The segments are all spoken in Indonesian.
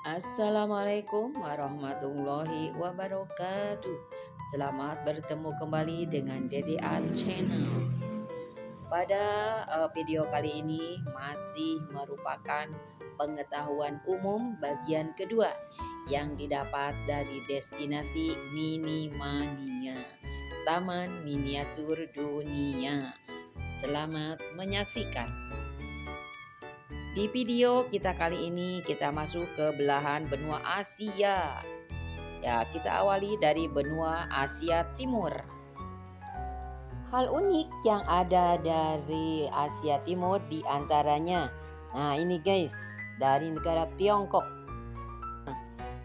Assalamualaikum warahmatullahi wabarakatuh. Selamat bertemu kembali dengan Dede Art Channel. Pada video kali ini masih merupakan pengetahuan umum bagian kedua yang didapat dari destinasi Minimania, Taman Miniatur Dunia. Selamat menyaksikan. Di video kita kali ini kita masuk ke belahan benua Asia. Ya, kita awali dari benua Asia Timur. Hal unik yang ada dari Asia Timur diantaranya, nah ini guys, dari negara Tiongkok.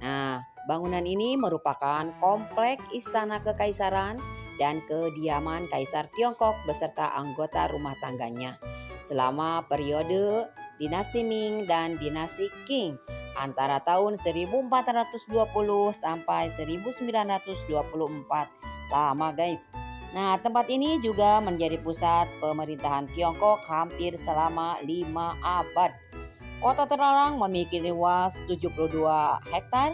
Nah, bangunan ini merupakan kompleks istana kekaisaran dan kediaman Kaisar Tiongkok beserta anggota rumah tangganya selama periode Dinasti Ming dan Dinasti Qing antara tahun 1420 sampai 1924. Lama guys. Nah, tempat ini juga menjadi pusat pemerintahan Tiongkok hampir selama 5 abad. Kota terlarang memiliki luas 72 hektar,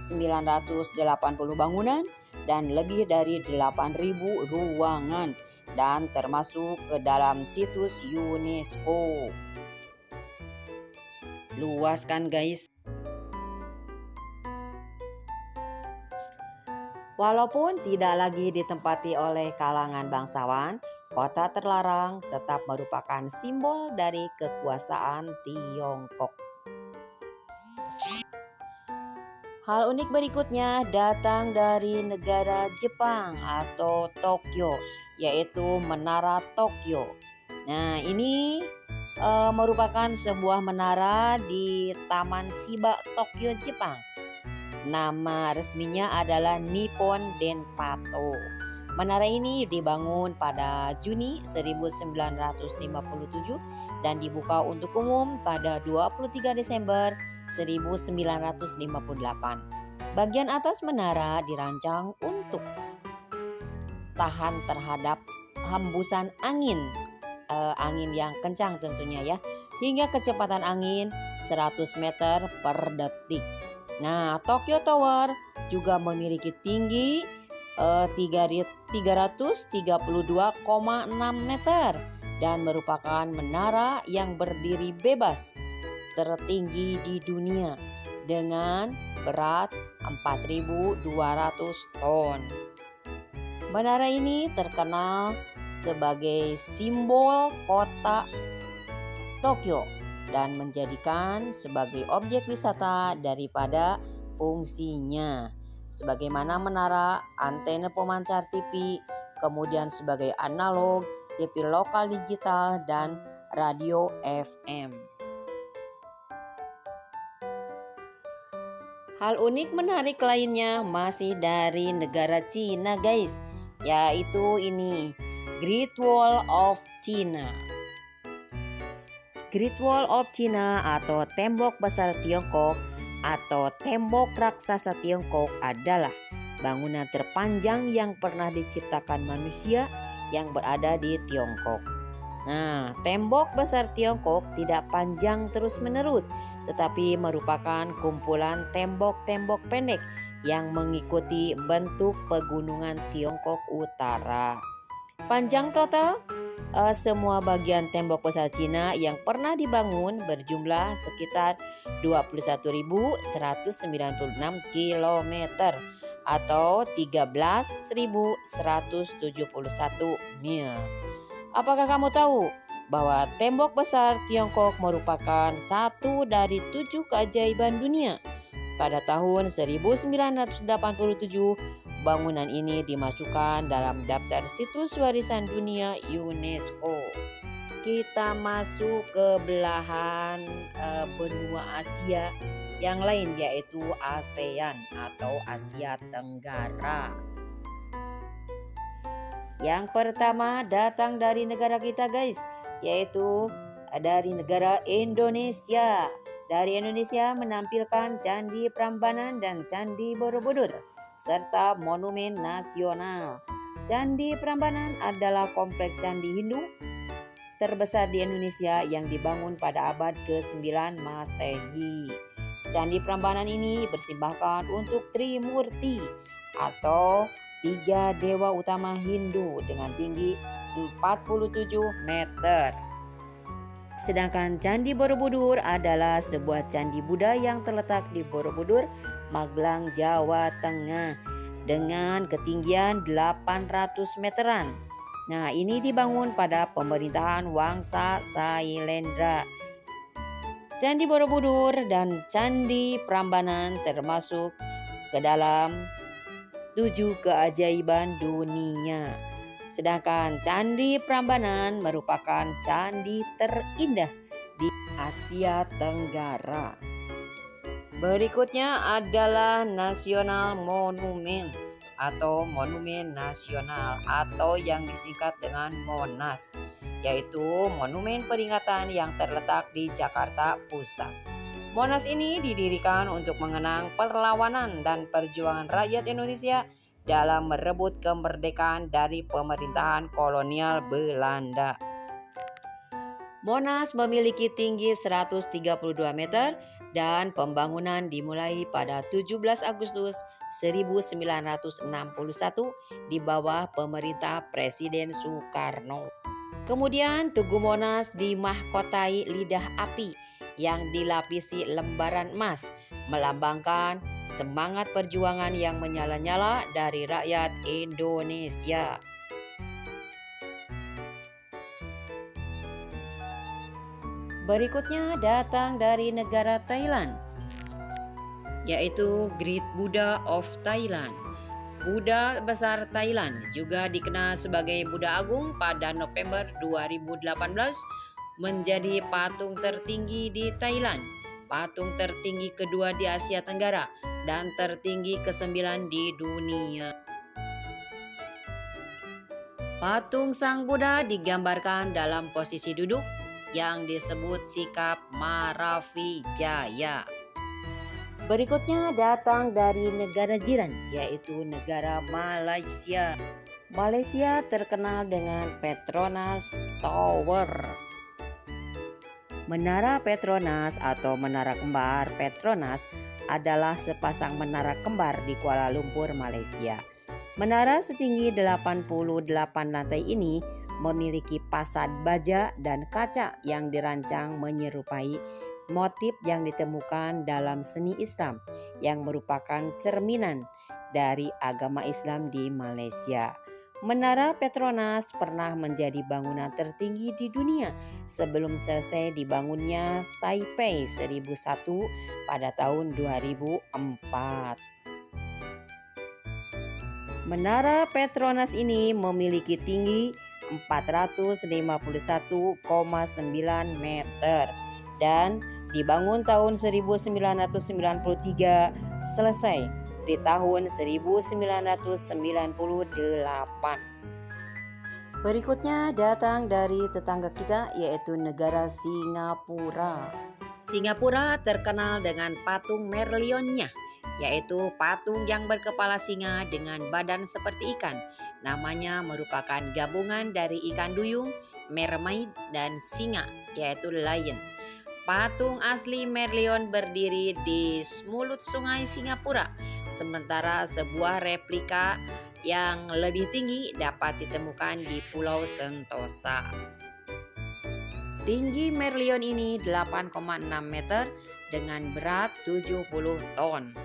980 bangunan, dan lebih dari 8.000 ruangan dan termasuk ke dalam situs UNESCO. Luas kan guys. Walaupun tidak lagi ditempati oleh kalangan bangsawan, kota terlarang tetap merupakan simbol dari kekuasaan Tiongkok. Hal unik berikutnya datang dari negara Jepang atau Tokyo, yaitu Menara Tokyo. Nah, ini merupakan sebuah menara di Taman Shiba, Tokyo, Jepang. Nama resminya adalah Nippon Denpato. Menara ini dibangun pada Juni 1957 dan dibuka untuk umum pada 23 Desember 1958. Bagian atas menara dirancang untuk tahan terhadap hembusan angin yang kencang tentunya ya, hingga kecepatan angin 100 meter per detik. Nah, Tokyo Tower juga memiliki tinggi 332,6 meter dan merupakan menara yang berdiri bebas tertinggi di dunia dengan berat 4.200 ton. Menara ini terkenal sebagai simbol kota Tokyo dan menjadikan sebagai objek wisata daripada fungsinya. Sebagaimana menara, antena pemancar TV, kemudian sebagai analog, TV lokal digital, dan radio FM. Hal unik menarik lainnya masih dari negara Cina guys, yaitu ini Great Wall of China. Great Wall of China atau tembok besar Tiongkok atau tembok raksasa Tiongkok adalah bangunan terpanjang yang pernah diciptakan manusia yang berada di Tiongkok. Nah, tembok besar Tiongkok tidak panjang terus-menerus, tetapi merupakan kumpulan tembok-tembok pendek yang mengikuti bentuk pegunungan Tiongkok Utara. Panjang total semua bagian tembok besar Cina yang pernah dibangun berjumlah sekitar 21.196 km atau 13.171 mil. Apakah kamu tahu bahwa tembok besar Tiongkok merupakan satu dari 7 keajaiban dunia? Pada tahun 1987, bangunan ini dimasukkan dalam daftar situs warisan dunia UNESCO. Kita masuk ke belahan benua Asia yang lain, yaitu ASEAN atau Asia Tenggara. Yang pertama datang dari negara kita guys, yaitu dari negara Indonesia. Dari Indonesia menampilkan Candi Prambanan dan Candi Borobudur serta monumen nasional. Candi Prambanan adalah kompleks candi Hindu terbesar di Indonesia yang dibangun pada abad ke-9 Masehi. Candi Prambanan ini dipersembahkan untuk Trimurti atau 3 dewa utama Hindu dengan tinggi 47 meter. Sedangkan Candi Borobudur adalah sebuah candi Buddha yang terletak di Borobudur, Magelang, Jawa Tengah dengan ketinggian 800 meteran. Nah, ini dibangun pada pemerintahan Wangsa Sailendra. Candi Borobudur dan Candi Prambanan termasuk ke dalam 7 keajaiban dunia. Sedangkan Candi Prambanan merupakan candi terindah di Asia Tenggara. Berikutnya adalah National Monument atau Monumen Nasional atau yang disingkat dengan Monas, yaitu monumen peringatan yang terletak di Jakarta Pusat. Monas ini didirikan untuk mengenang perlawanan dan perjuangan rakyat Indonesia dalam merebut kemerdekaan dari pemerintahan kolonial Belanda. Monas memiliki tinggi 132 meter dan pembangunan dimulai pada 17 Agustus 1961 di bawah pemerintah Presiden Soekarno. Kemudian Tugu Monas dimahkotai lidah api yang dilapisi lembaran emas, melambangkan semangat perjuangan yang menyala-nyala dari rakyat Indonesia. Berikutnya datang dari negara Thailand, yaitu Great Buddha of Thailand. Buddha besar Thailand juga dikenal sebagai Buddha Agung pada November 2018 menjadi patung tertinggi di Thailand, patung tertinggi kedua di Asia Tenggara, dan tertinggi ke-9 di dunia. Patung Sang Buddha digambarkan dalam posisi duduk yang disebut sikap Maravijaya. Berikutnya datang dari negara jiran, yaitu negara Malaysia. Malaysia terkenal dengan Petronas Tower. Menara Petronas atau Menara Kembar Petronas adalah sepasang menara kembar di Kuala Lumpur, Malaysia. Menara setinggi 88 lantai ini memiliki fasad baja dan kaca yang dirancang menyerupai motif yang ditemukan dalam seni Islam yang merupakan cerminan dari agama Islam di Malaysia. Menara Petronas pernah menjadi bangunan tertinggi di dunia sebelum selesai dibangunnya Taipei 1001 pada tahun 2004. Menara Petronas ini memiliki tinggi 451,9 meter dan dibangun tahun 1993, selesai di tahun 1998. Berikutnya datang dari tetangga kita, yaitu negara Singapura. Singapura terkenal dengan patung Merlionnya, yaitu patung yang berkepala singa dengan badan seperti ikan. Namanya merupakan gabungan dari ikan duyung, mermaid, dan singa, yaitu lion. Patung asli Merlion berdiri di mulut sungai Singapura, sementara sebuah replika yang lebih tinggi dapat ditemukan di Pulau Sentosa. Tinggi Merlion ini 8,6 meter dengan berat 70 ton.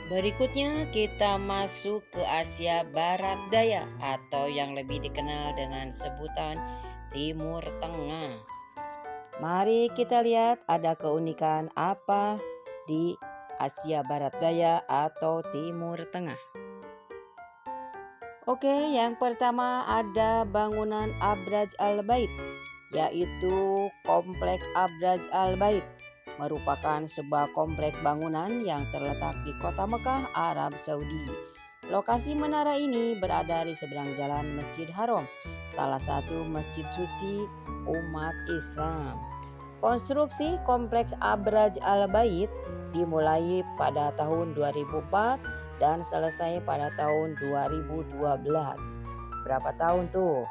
Berikutnya kita masuk ke Asia Barat Daya atau yang lebih dikenal dengan sebutan Timur Tengah. Mari kita lihat ada keunikan apa di Asia Barat Daya atau Timur Tengah. Oke, yang pertama ada bangunan Abraj Al-Bait, yaitu Komplek Abraj Al-Bait. Merupakan sebuah komplek bangunan yang terletak di kota Mekah, Arab Saudi. Lokasi menara ini berada di seberang jalan Masjid Haram, salah satu masjid suci umat Islam. Konstruksi kompleks Abraj Al-Bait dimulai pada tahun 2004 dan selesai pada tahun 2012. Berapa tahun tuh?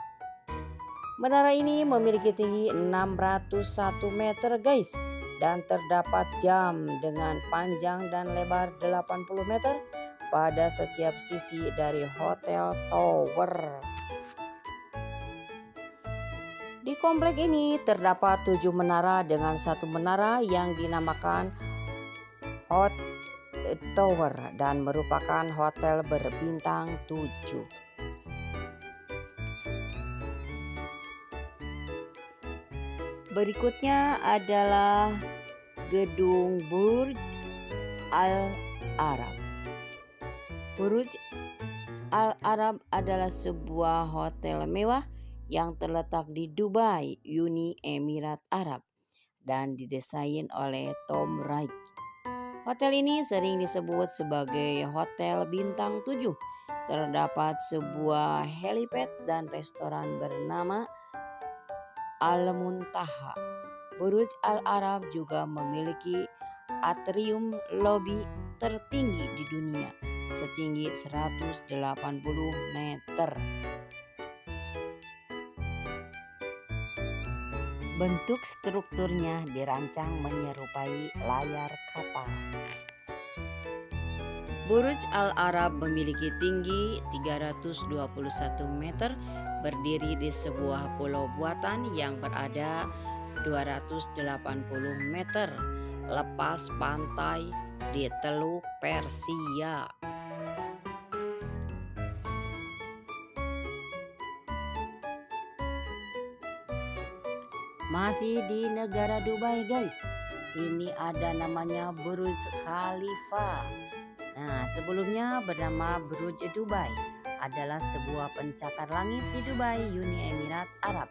Menara ini memiliki tinggi 601 meter guys, dan terdapat jam dengan panjang dan lebar 80 meter pada setiap sisi dari Hotel Tower. Di komplek ini terdapat 7 menara dengan satu menara yang dinamakan Hot Tower dan merupakan hotel berbintang 7. Berikutnya adalah gedung Burj Al Arab. Burj Al Arab adalah sebuah hotel mewah yang terletak di Dubai, Uni Emirat Arab dan didesain oleh Tom Wright. Hotel ini sering disebut sebagai hotel bintang 7. Terdapat sebuah helipad dan restoran bernama Al-Muntaha. Burj Al Arab juga memiliki atrium lobby tertinggi di dunia, setinggi 180 meter. Bentuk strukturnya dirancang menyerupai layar kapal. Burj Al Arab memiliki tinggi 321 meter, berdiri di sebuah pulau buatan yang berada 280 meter lepas pantai di Teluk Persia. Masih di negara Dubai guys, ini ada namanya Burj Khalifa. Nah, sebelumnya bernama Burj Dubai, adalah sebuah pencakar langit di Dubai, Uni Emirat Arab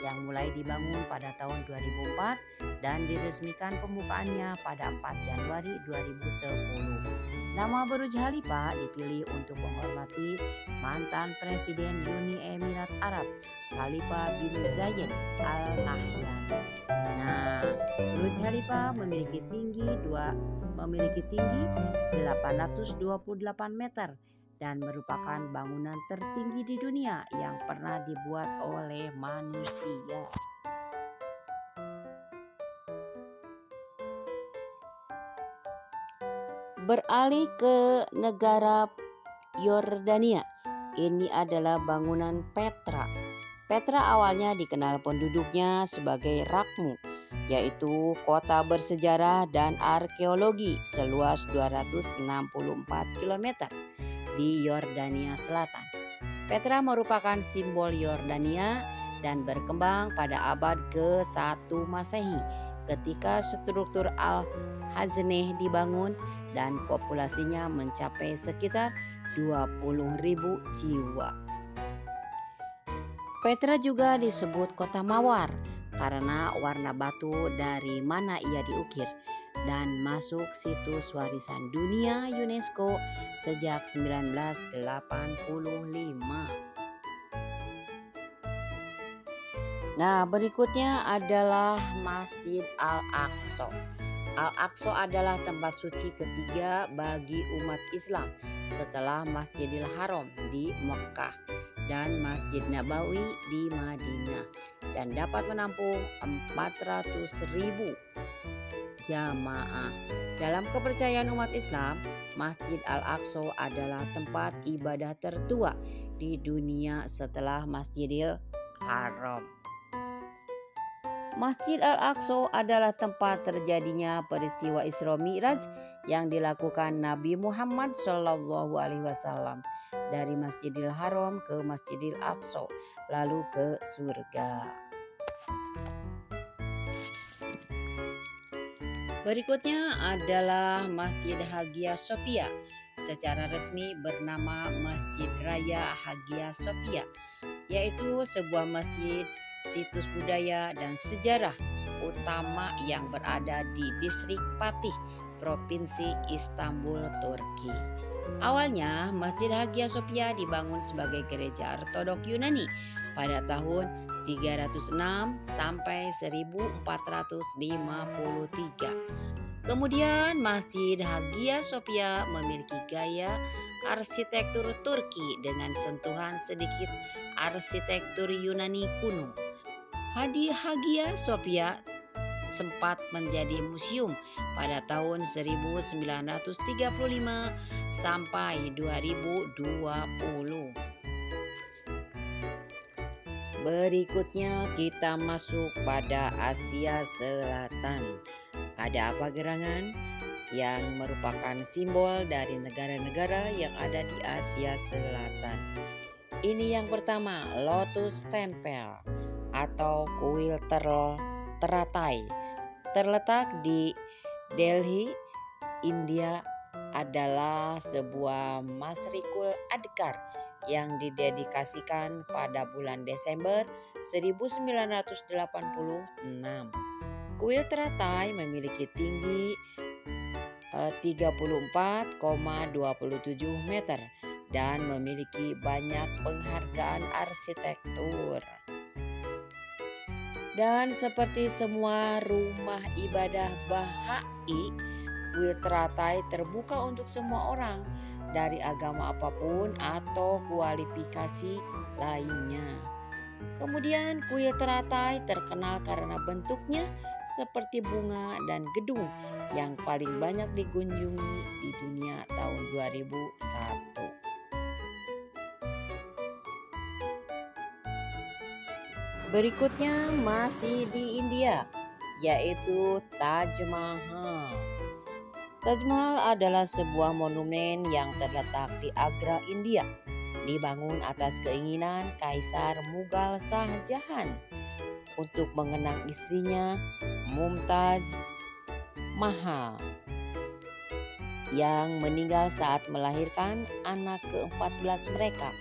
yang mulai dibangun pada tahun 2004 dan diresmikan pembukaannya pada 4 Januari 2010. Nama Burj Khalifa dipilih untuk menghormati mantan Presiden Uni Emirat Arab, Khalifa bin Zayed Al Nahyan. Nah, Burj Khalifa memiliki tinggi 828 meter dan merupakan bangunan tertinggi di dunia yang pernah dibuat oleh manusia. Beralih ke negara Yordania, ini adalah bangunan Petra. Petra awalnya dikenal penduduknya sebagai Rakmu, yaitu kota bersejarah dan arkeologi seluas 264 km di Yordania Selatan. Petra merupakan simbol Yordania dan berkembang pada abad ke-1 Masehi ketika struktur Al-Hazneh dibangun dan populasinya mencapai sekitar 20.000 jiwa. Petra juga disebut kota mawar karena warna batu dari mana ia diukir dan masuk situs warisan dunia UNESCO sejak 1985. Nah, berikutnya adalah Masjid Al-Aqsa. Al-Aqsa adalah tempat suci ketiga bagi umat Islam setelah Masjidil Haram di Mekkah dan Masjid Nabawi di Madinah dan dapat menampung 400.000 jamaah. Dalam kepercayaan umat Islam, Masjid Al-Aqsa adalah tempat ibadah tertua di dunia setelah Masjidil Haram. Masjid Al-Aqsa adalah tempat terjadinya peristiwa Isra Mi'raj yang dilakukan Nabi Muhammad SAW dari Masjidil Haram ke Masjidil Aqsa lalu ke surga. Berikutnya adalah Masjid Hagia Sophia, secara resmi bernama Masjid Raya Hagia Sophia, yaitu sebuah masjid situs budaya dan sejarah utama yang berada di distrik Fatih, Provinsi Istanbul, Turki. Awalnya Masjid Hagia Sophia dibangun sebagai gereja Ortodok Yunani pada tahun 306 sampai 1453. Kemudian Masjid Hagia Sophia memiliki gaya arsitektur Turki dengan sentuhan sedikit arsitektur Yunani kuno. Hagia Sophia sempat menjadi museum pada tahun 1935 sampai 2020. Berikutnya kita masuk pada Asia Selatan. Ada apa gerangan? Yang merupakan simbol dari negara-negara yang ada di Asia Selatan. Ini yang pertama, Lotus Temple atau kuil teratai. Terletak di Delhi, India, adalah sebuah Masrikul Adhikar yang didedikasikan pada bulan Desember 1986. Kuil teratai memiliki tinggi 34,27 meter dan memiliki banyak penghargaan arsitektur. Dan seperti semua rumah ibadah Baha'i, kuil teratai terbuka untuk semua orang dari agama apapun atau kualifikasi lainnya. Kemudian kuil teratai terkenal karena bentuknya seperti bunga dan gedung yang paling banyak dikunjungi di dunia tahun 2001. Berikutnya masih di India, yaitu Taj Mahal. Taj Mahal adalah sebuah monumen yang terletak di Agra, India. Dibangun atas keinginan Kaisar Mughal Shah Jahan untuk mengenang istrinya Mumtaz Mahal yang meninggal saat melahirkan anak ke-14 mereka,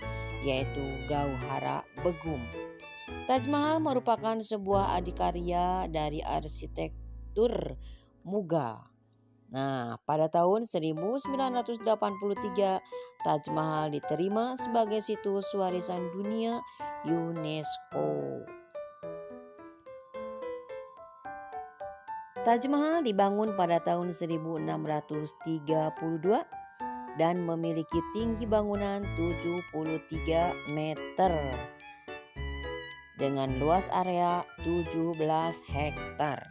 yaitu Gauhara Begum. Taj Mahal merupakan sebuah adikarya dari arsitektur Mughal. Nah, pada tahun 1983 Taj Mahal diterima sebagai situs warisan dunia UNESCO. Taj Mahal dibangun pada tahun 1632 dan memiliki tinggi bangunan 73 meter dengan luas area 17 hektar.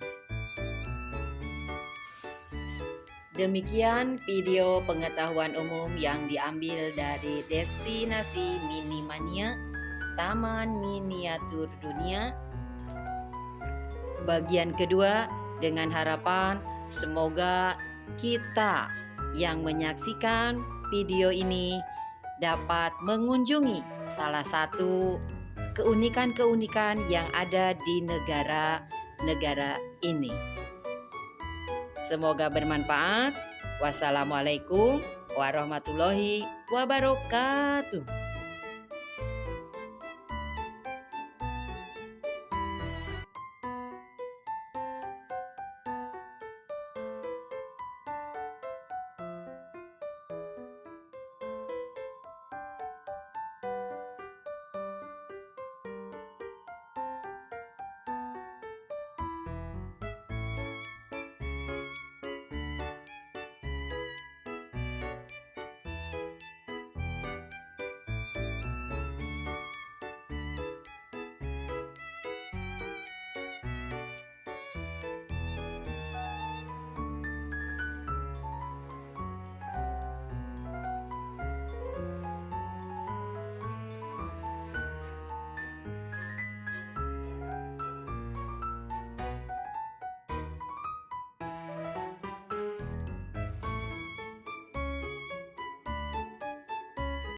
Demikian video pengetahuan umum yang diambil dari destinasi Minimania, Taman Miniatur Dunia. Bagian kedua, dengan harapan semoga kita yang menyaksikan video ini dapat mengunjungi salah satu keunikan-keunikan yang ada di negara-negara ini. Semoga bermanfaat. Wassalamualaikum warahmatullahi wabarakatuh.